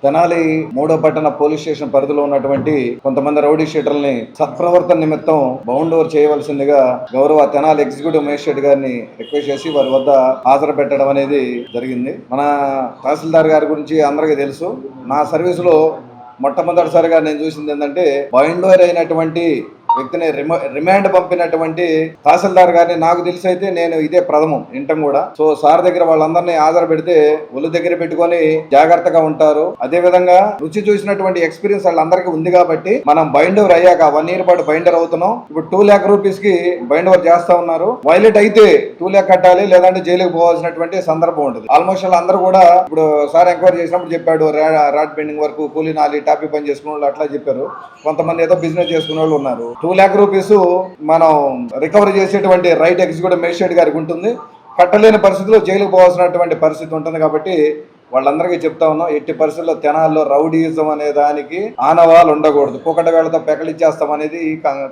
తెనాలి 3వ పట్టణ police station పరిధిలో ఉన్నటువంటి కొంతమంది రౌడీ షీటర్లని సత్ప్రవర్తన నిమిత్తం బౌండ్ ఓవర్ చేయవలసిందిగా గౌరవ తెనాలి ఎగ్జిక్యూటివ్ మేజిస్ట్రేట్ గారిని రిక్వెస్ట్ చేసి వారి వద్ద హాజరు పెట్టడం అనేది జరిగింది. మన తహసీల్దార్ గారి గురించి అందరికీ తెలుసు. నా సర్వీసులో మొట్టమొదటిసారిగా నేను చూసింది ఏంటంటే బౌండ్ ఓవర్ అయినటువంటి వ్యక్తిని రిమాండ్ పంపినటువంటి తహసీల్దార్ గారిని నాకు తెలిసి అయితే నేను ఇదే ప్రథమం ఇంటం కూడా. సో సార్ దగ్గర వాళ్ళందరినీ హాజరు పెడితే ఒళ్ళు దగ్గర పెట్టుకొని జాగ్రత్తగా ఉంటారు. అదే విధంగా రుచి చూసినటువంటి ఎక్స్పీరియన్స్ వాళ్ళందరికీ ఉంది కాబట్టి మనం బైండ్ ఓవర్ అయ్యాక 1 year పాటు బైండర్ అవుతున్నాం. ఇప్పుడు 2 lakh rupees కి బైండ్ ఓవర్ చేస్తా ఉన్నారు. వైలేట్ అయితే 2 lakh కట్టాలి, లేదంటే జైలుకి పోవాల్సినటువంటి సందర్భం ఉంటుంది. ఆల్మోస్ట్ అందరూ కూడా ఇప్పుడు సార్ ఎంక్వైరీ చేసినప్పుడు చెప్పాడు రాడ్ బెండింగ్ వరకు కూలీ నాలి టాపీ పని చేసుకునే వాళ్ళు అట్లా చెప్పారు. కొంతమంది ఏదో బిజినెస్ చేసుకునే వాళ్ళు ఉన్నారు. 2 lakh rupees మనం రికవరీ చేసేటువంటి రైట్ ఎగ్జిక్యూటివ్ మేజిస్ట్రేట్ గారికి ఉంటుంది. కట్టలేని పరిస్థితిలో జైలుకు పోవాల్సినటువంటి పరిస్థితి ఉంటుంది. కాబట్టి వాళ్ళందరికీ చెప్తా ఉన్నాం, ఎట్టి పరిస్థితుల్లో తెనాల్లో రౌడీయిజం అనే దానికి ఆనవాళ్ళు ఉండకూడదు. కుకట వేళతో పెకలిచ్చేస్తాం అనేది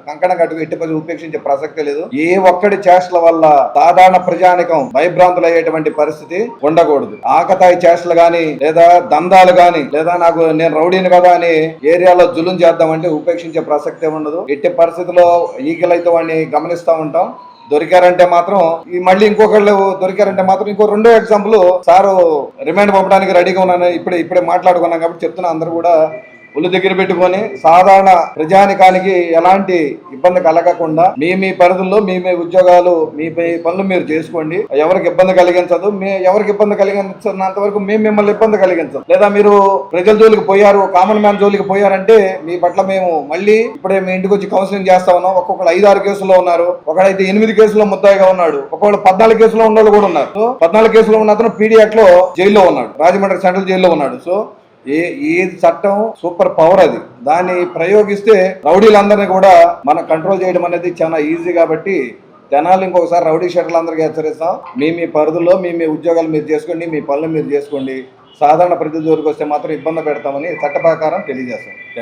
కంకణ కట్టుకు ఎట్టి పరిస్థితి ఉపేక్షించే ప్రసక్తే లేదు. ఏ ఒక్కడి చేష్టల వల్ల సాధారణ ప్రజానికం భయభ్రాంతులు అయ్యేటువంటి పరిస్థితి ఉండకూడదు. ఆకతాయి చేష్టలు గాని, లేదా దందాలు గాని, లేదా నేను రౌడీని కదా అని ఏరియాలో జులుం చేద్దామంటే ఉపేక్షించే ప్రసక్తే ఉండదు. ఎట్టి పరిస్థితుల్లో ఈగలైతే వాడిని గమనిస్తూ ఉంటాం. దొరికారంటే మాత్రం మళ్ళీ ఇంకొకళ్ళు దొరికారంటే మాత్రం ఇంకో 2వ ఎగ్జాంపుల్, సారు రిమాండ్ పంపడానికి రెడీగా ఉన్నాను ఇప్పుడే మాట్లాడుకున్నాం కాబట్టి చెప్తున్నా. అందరూ కూడా ఒళ్ళు దగ్గర పెట్టుకొని సాధారణ ప్రజానికానికి ఎలాంటి ఇబ్బంది కలగకుండా మీ పరిధుల్లో మీ ఉద్యోగాలు మీ పనులు మీరు చేసుకోండి. ఎవరికి ఇబ్బంది కలిగించదు. ఎవరికి ఇబ్బంది కలిగించినంత వరకు మేము మిమ్మల్ని ఇబ్బంది కలిగించదు. లేదా మీరు ప్రజల జోలికి పోయారు, కామన్ మ్యాన్ జోలికి పోయారంటే మీ పట్ల మేము మళ్ళీ ఇప్పుడే మీ ఇంటికి వచ్చి కౌన్సిలింగ్ చేస్తా ఉన్నాం. ఒక్కొక్కరు 5-6 కేసుల్లో ఉన్నారు. ఒకడైతే 8 కేసుల్లో ముద్దాయిగా ఉన్నాడు. ఒక్కొక్కరు 14 కేసులో ఉన్న వాళ్ళు కూడా ఉన్నారు. సో 14 కేసులో ఉన్న అతను పీడియాక్ లో జైల్లో ఉన్నాడు, రాజమండ్రి సెంట్రల్ జైల్లో ఉన్నాడు. సో ఈ చట్టం సూపర్ పవర్, అది దాన్ని ప్రయోగిస్తే రౌడీలందరినీ కూడా మనం కంట్రోల్ చేయడం అనేది చాలా ఈజీ. కాబట్టి జనాలు ఇంకొకసారి రౌడీ షీటర్లందరికీ హెచ్చరిస్తాం, మీ పరిధిలో మీ ఉద్యోగాలు మీరు చేసుకోండి, మీ పనులు మీరు చేసుకోండి. సాధారణ ప్రజల జోలికి వస్తే మాత్రం ఇబ్బంది పెడతామని చట్ట ప్రకారం తెలియజేస్తాం. Thank you.